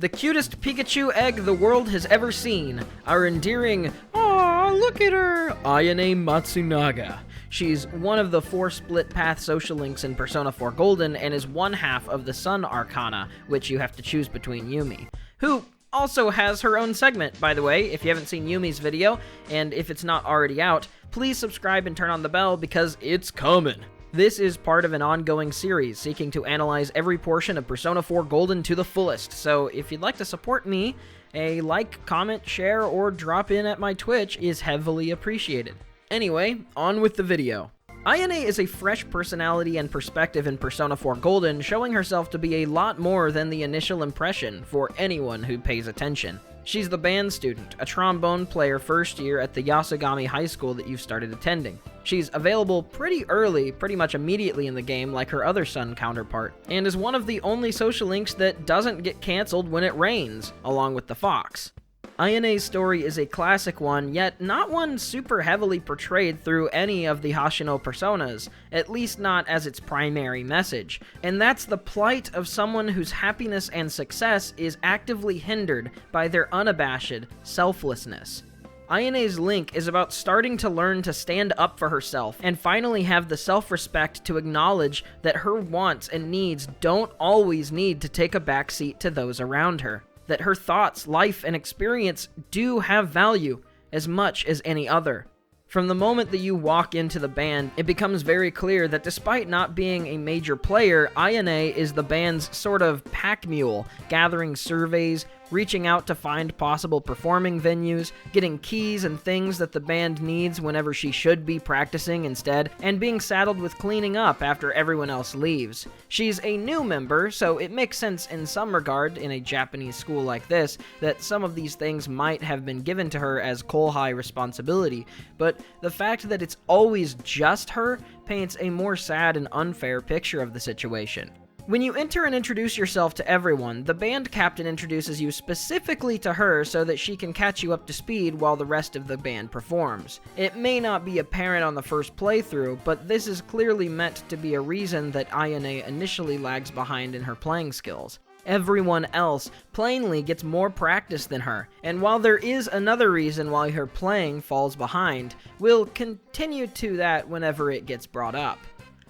The cutest Pikachu egg the world has ever seen. Our endearing, "Aw, look at her," Ayane Matsunaga. She's one of the 4 split-path social links in Persona 4 Golden and is one half of the Sun Arcana, which you have to choose between Yumi, who also has her own segment, by the way. If you haven't seen Yumi's video, and if it's not already out, please subscribe and turn on the bell because it's coming. This is part of an ongoing series seeking to analyze every portion of Persona 4 Golden to the fullest, so if you'd like to support me, a like, comment, share, or drop in at my Twitch is heavily appreciated. Anyway, on with the video. Ayane is a fresh personality and perspective in Persona 4 Golden, showing herself to be a lot more than the initial impression for anyone who pays attention. She's the band student, a trombone player first year at the Yasugami High School that you've started attending. She's available pretty early, pretty much immediately in the game like her other Sun counterpart, and is one of the only social links that doesn't get cancelled when it rains, along with the fox. Ayane's story is a classic one, yet not one super heavily portrayed through any of the Hashino personas, at least not as its primary message, and that's the plight of someone whose happiness and success is actively hindered by their unabashed selflessness. Ayane's link is about starting to learn to stand up for herself and finally have the self-respect to acknowledge that her wants and needs don't always need to take a backseat to those around her. That her thoughts, life, and experience do have value as much as any other. From the moment that you walk into the band, it becomes very clear that despite not being a major player, Ayane is the band's sort of pack mule, gathering surveys, reaching out to find possible performing venues, getting keys and things that the band needs whenever she should be practicing instead, and being saddled with cleaning up after everyone else leaves. She's a new member, so it makes sense in some regard, in a Japanese school like this, that some of these things might have been given to her as Kohai responsibility, but the fact that it's always just her paints a more sad and unfair picture of the situation. When you enter and introduce yourself to everyone, the band captain introduces you specifically to her so that she can catch you up to speed while the rest of the band performs. It may not be apparent on the first playthrough, but this is clearly meant to be a reason that Ayane initially lags behind in her playing skills. Everyone else plainly gets more practice than her, and while there is another reason why her playing falls behind, we'll continue to that whenever it gets brought up.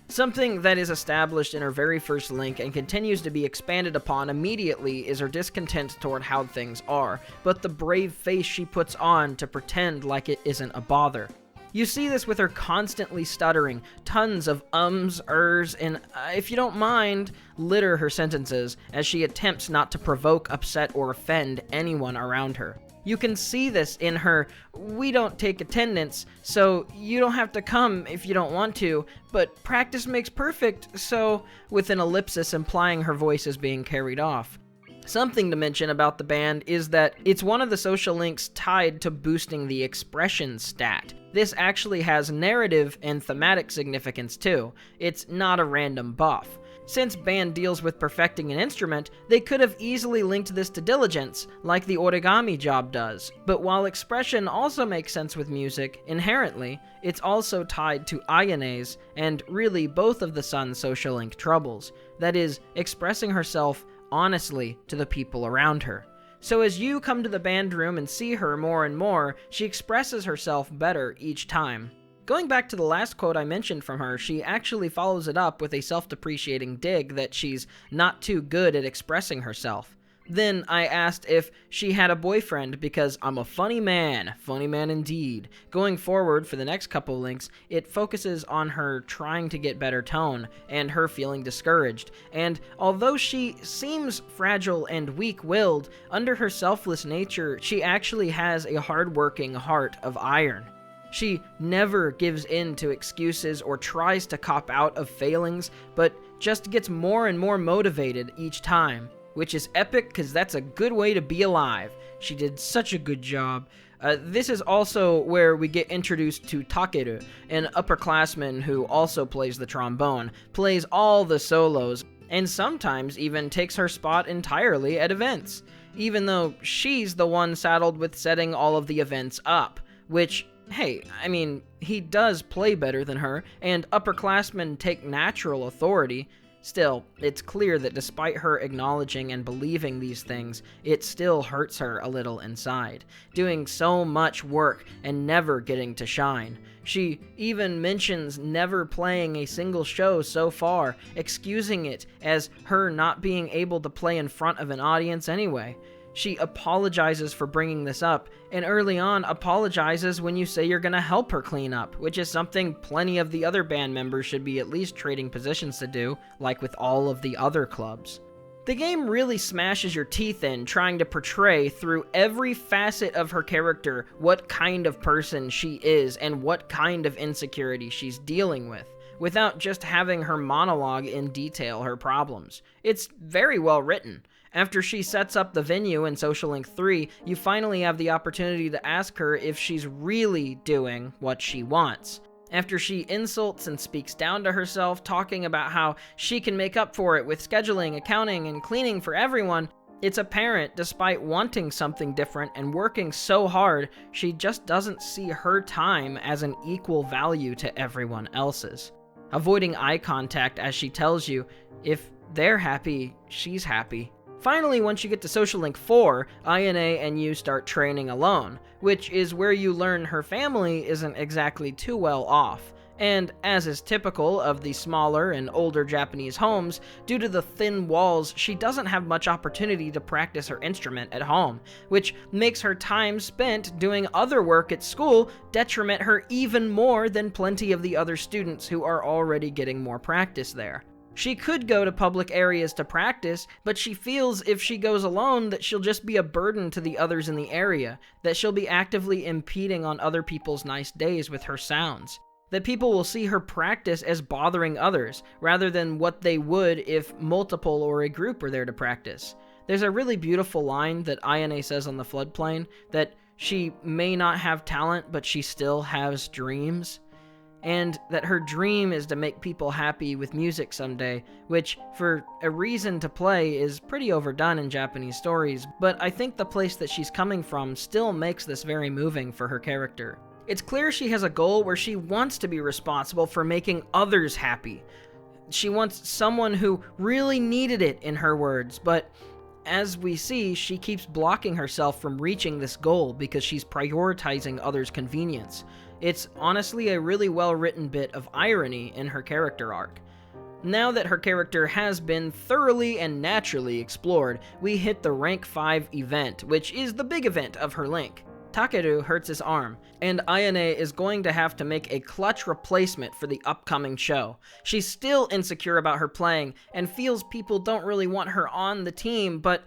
Something that is established in her very first link and continues to be expanded upon immediately is her discontent toward how things are, but the brave face she puts on to pretend like it isn't a bother. You see this with her constantly stuttering, tons of ums, ers, and, if you don't mind, litter her sentences as she attempts not to provoke, upset, or offend anyone around her. You can see this in her, "We don't take attendance, so you don't have to come if you don't want to, but practice makes perfect, so," with an ellipsis implying her voice is being carried off. Something to mention about the band is that it's one of the social links tied to boosting the expression stat. This actually has narrative and thematic significance too. It's not a random buff. Since band deals with perfecting an instrument, they could have easily linked this to diligence, like the origami job does. But while expression also makes sense with music, inherently, it's also tied to Ayane's, and really both of the Sun's social link troubles. That is, expressing herself honestly to the people around her. So as you come to the band room and see her more and more, she expresses herself better each time. Going back to the last quote I mentioned from her, she actually follows it up with a self-depreciating dig that she's not too good at expressing herself. Then I asked if she had a boyfriend because I'm a funny man indeed. Going forward for the next couple links, it focuses on her trying to get better tone and her feeling discouraged. And although she seems fragile and weak-willed, under her selfless nature, she actually has a hard-working heart of iron. She never gives in to excuses or tries to cop out of failings, but just gets more and more motivated each time. Which is epic because that's a good way to be alive. She did such a good job. This is also where we get introduced to Takeru, an upperclassman who also plays the trombone, plays all the solos, and sometimes even takes her spot entirely at events, even though she's the one saddled with setting all of the events up, which, hey, I mean, he does play better than her, and upperclassmen take natural authority. Still, it's clear that despite her acknowledging and believing these things, it still hurts her a little inside, doing so much work and never getting to shine. She even mentions never playing a single show so far, excusing it as her not being able to play in front of an audience anyway. She apologizes for bringing this up, and early on apologizes when you say you're gonna help her clean up, which is something plenty of the other band members should be at least trading positions to do, like with all of the other clubs. The game really smashes your teeth in trying to portray through every facet of her character what kind of person she is and what kind of insecurity she's dealing with, without just having her monologue in detail her problems. It's very well written. After she sets up the venue in Social Link 3, you finally have the opportunity to ask her if she's really doing what she wants. After she insults and speaks down to herself, talking about how she can make up for it with scheduling, accounting, and cleaning for everyone, it's apparent, despite wanting something different and working so hard, she just doesn't see her time as an equal value to everyone else's. Avoiding eye contact as she tells you, if they're happy, she's happy. Finally, once you get to Social Link 4, Ayane and you start training alone, which is where you learn her family isn't exactly too well off. And as is typical of the smaller and older Japanese homes, due to the thin walls, she doesn't have much opportunity to practice her instrument at home, which makes her time spent doing other work at school detriment her even more than plenty of the other students who are already getting more practice there. She could go to public areas to practice, but she feels if she goes alone that she'll just be a burden to the others in the area, that she'll be actively impeding on other people's nice days with her sounds, that people will see her practice as bothering others, rather than what they would if multiple or a group were there to practice. There's a really beautiful line that Ayane says on the floodplain, that she may not have talent, but she still has dreams. And that her dream is to make people happy with music someday, which, for a reason to play, is pretty overdone in Japanese stories, but I think the place that she's coming from still makes this very moving for her character. It's clear she has a goal where she wants to be responsible for making others happy. She wants someone who really needed it, in her words, but as we see, she keeps blocking herself from reaching this goal because she's prioritizing others' convenience. It's honestly a really well-written bit of irony in her character arc. Now that her character has been thoroughly and naturally explored, we hit the Rank 5 event, which is the big event of her link. Takeru hurts his arm, and Ayane is going to have to make a clutch replacement for the upcoming show. She's still insecure about her playing, and feels people don't really want her on the team, but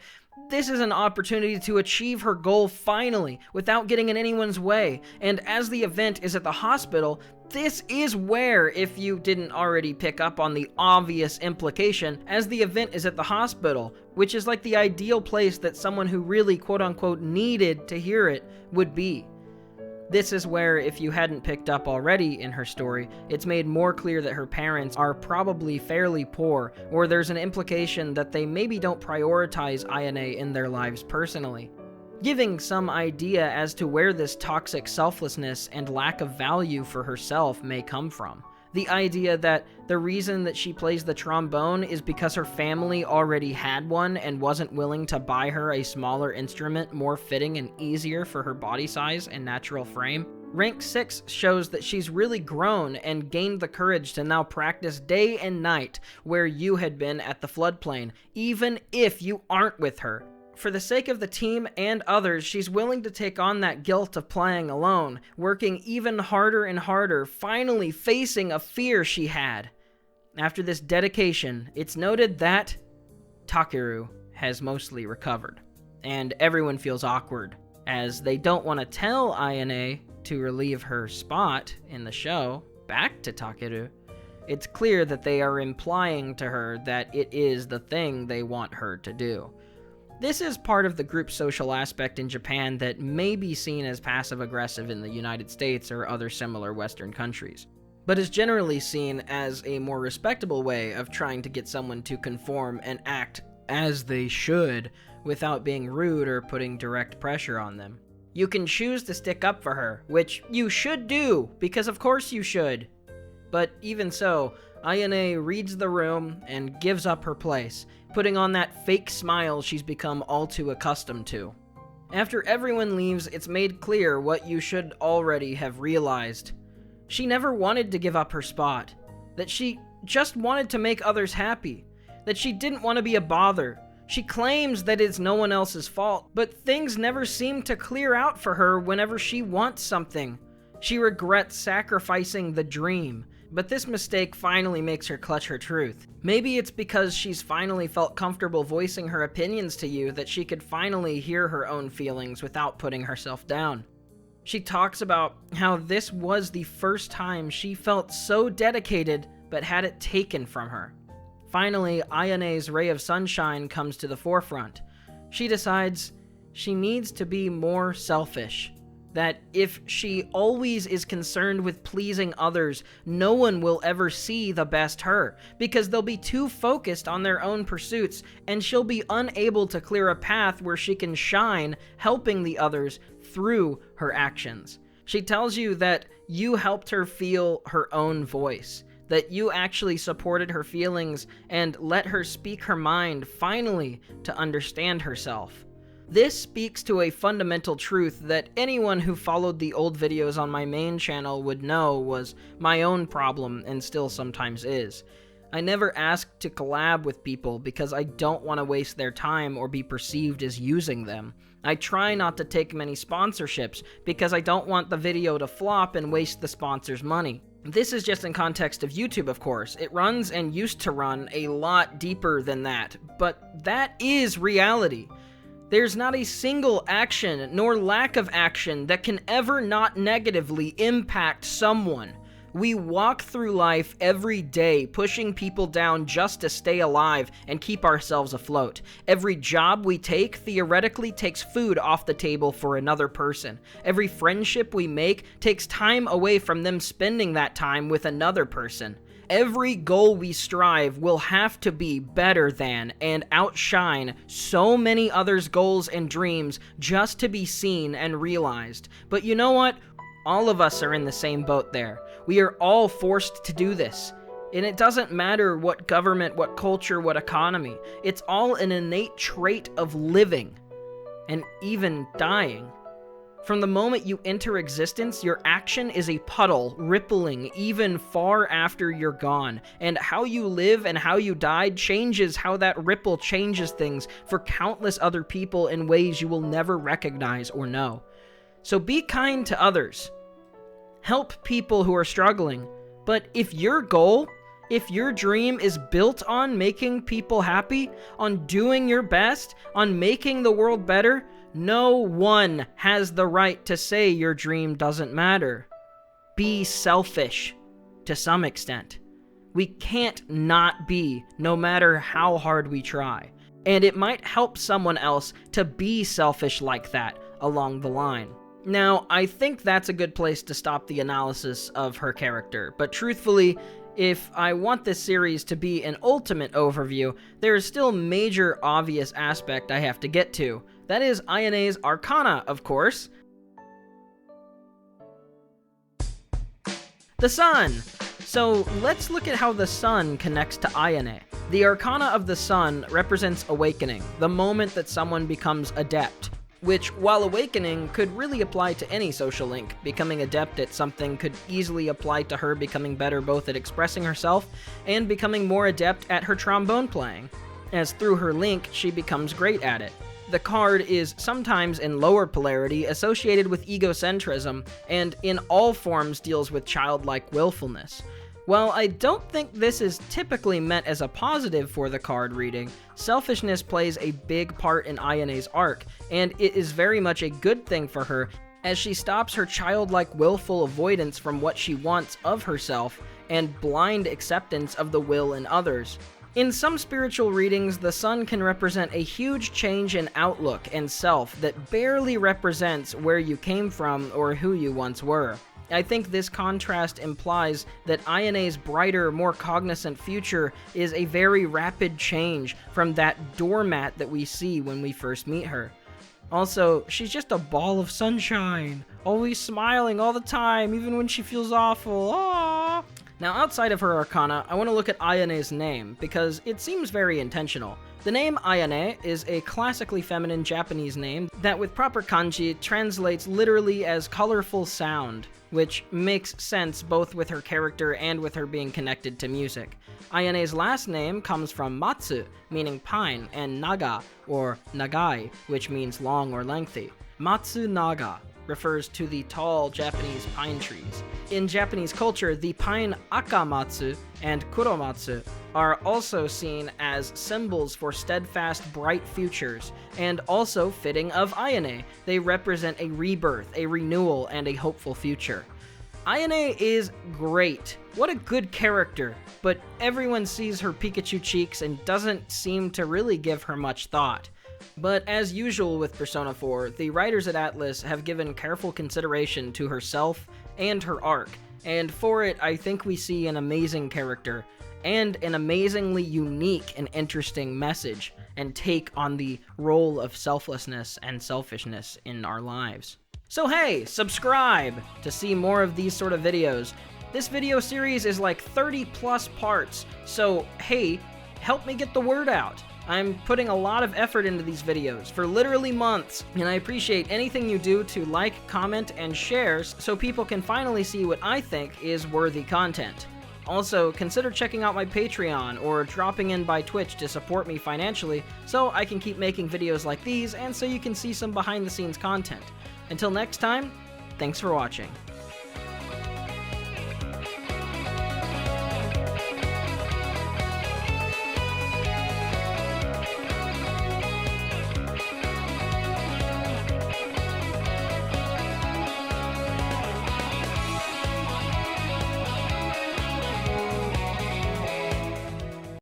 this is an opportunity to achieve her goal finally, without getting in anyone's way, and as the event is at the hospital, this is where, if you didn't already pick up on the obvious implication, as the event is at the hospital, which is like the ideal place that someone who really quote-unquote needed to hear it would be. This is where, if you hadn't picked up already in her story, it's made more clear that her parents are probably fairly poor, or there's an implication that they maybe don't prioritize Ayane in their lives personally, giving some idea as to where this toxic selflessness and lack of value for herself may come from. The idea that the reason that she plays the trombone is because her family already had one and wasn't willing to buy her a smaller instrument more fitting and easier for her body size and natural frame. Rank 6 shows that she's really grown and gained the courage to now practice day and night where you had been at the floodplain, even if you aren't with her. For the sake of the team and others, she's willing to take on that guilt of playing alone, working even harder and harder, finally facing a fear she had. After this dedication, it's noted that Takeru has mostly recovered, and everyone feels awkward, as they don't want to tell Ayane to relieve her spot in the show back to Takeru. It's clear that they are implying to her that it is the thing they want her to do. This is part of the group social aspect in Japan that may be seen as passive-aggressive in the United States or other similar Western countries, but is generally seen as a more respectable way of trying to get someone to conform and act as they should without being rude or putting direct pressure on them. You can choose to stick up for her, which you should do, because of course you should. But even so, Ayane reads the room and gives up her place, putting on that fake smile she's become all too accustomed to. After everyone leaves, it's made clear what you should already have realized. She never wanted to give up her spot, that she just wanted to make others happy, that she didn't want to be a bother. She claims that it's no one else's fault, but things never seem to clear out for her whenever she wants something. She regrets sacrificing the dream, but this mistake finally makes her clutch her truth. Maybe it's because she's finally felt comfortable voicing her opinions to you that she could finally hear her own feelings without putting herself down. She talks about how this was the first time she felt so dedicated but had it taken from her. Finally, Ayane's ray of sunshine comes to the forefront. She decides she needs to be more selfish. That if she always is concerned with pleasing others, no one will ever see the best her, because they'll be too focused on their own pursuits, and she'll be unable to clear a path where she can shine, helping the others through her actions. She tells you that you helped her feel her own voice, that you actually supported her feelings and let her speak her mind finally to understand herself. This speaks to a fundamental truth that anyone who followed the old videos on my main channel would know was my own problem and still sometimes is. I never asked to collab with people because I don't want to waste their time or be perceived as using them. I try not to take many sponsorships because I don't want the video to flop and waste the sponsor's money. This is just in context of YouTube, of course. It runs and used to run a lot deeper than that, but that is reality. There's not a single action nor lack of action that can ever not negatively impact someone. We walk through life every day pushing people down just to stay alive and keep ourselves afloat. Every job we take theoretically takes food off the table for another person. Every friendship we make takes time away from them spending that time with another person. Every goal we strive will have to be better than and outshine so many others' goals and dreams just to be seen and realized. But you know what? All of us are in the same boat there. We are all forced to do this. And it doesn't matter what government, what culture, what economy. It's all an innate trait of living and even dying. From the moment you enter existence, your action is a puddle, rippling even far after you're gone. And how you live and how you die changes how that ripple changes things for countless other people in ways you will never recognize or know. So be kind to others. Help people who are struggling. But if your goal, if your dream is built on making people happy, on doing your best, on making the world better, no one has the right to say your dream doesn't matter. Be selfish, to some extent. We can't not be, no matter how hard we try. And it might help someone else to be selfish like that along the line. Now, I think that's a good place to stop the analysis of her character, but truthfully, if I want this series to be an ultimate overview, there is still major obvious aspect I have to get to. That is Ayane's Arcana, of course. The sun! So let's look at how the sun connects to Ayane. The Arcana of the sun represents awakening, the moment that someone becomes adept, which, while awakening, could really apply to any social link. Becoming adept at something could easily apply to her becoming better both at expressing herself and becoming more adept at her trombone playing, as through her link, she becomes great at it. The card is sometimes in lower polarity associated with egocentrism, and in all forms deals with childlike willfulness. While I don't think this is typically meant as a positive for the card reading, selfishness plays a big part in Ayane's arc, and it is very much a good thing for her as she stops her childlike willful avoidance from what she wants of herself and blind acceptance of the will in others. In some spiritual readings, the sun can represent a huge change in outlook and self that barely represents where you came from or who you once were. I think this contrast implies that Ayane's brighter, more cognizant future is a very rapid change from that doormat that we see when we first meet her. Also, she's just a ball of sunshine, always smiling all the time, even when she feels awful. Aww. Now, outside of her Arcana, I want to look at Ayane's name, because it seems very intentional. The name Ayane is a classically feminine Japanese name that with proper kanji translates literally as colorful sound, which makes sense both with her character and with her being connected to music. Ayane's last name comes from Matsu, meaning pine, and Naga, or Nagai, which means long or lengthy. Matsunaga refers to the tall Japanese pine trees. In Japanese culture, the pine Akamatsu and Kuromatsu are also seen as symbols for steadfast, bright futures, and also fitting of Ayane. They represent a rebirth, a renewal, and a hopeful future. Ayane is great. What a good character, but everyone sees her Pikachu cheeks and doesn't seem to really give her much thought. But as usual with Persona 4, the writers at Atlus have given careful consideration to herself and her arc, and for it I think we see an amazing character, and an amazingly unique and interesting message and take on the role of selflessness and selfishness in our lives. So hey, subscribe to see more of these sort of videos. This video series is like 30 plus parts, so hey, help me get the word out. I'm putting a lot of effort into these videos for literally months, and I appreciate anything you do to like, comment, and share so people can finally see what I think is worthy content. Also, consider checking out my Patreon or dropping in by Twitch to support me financially so I can keep making videos like these and so you can see some behind the scenes content. Until next time, thanks for watching.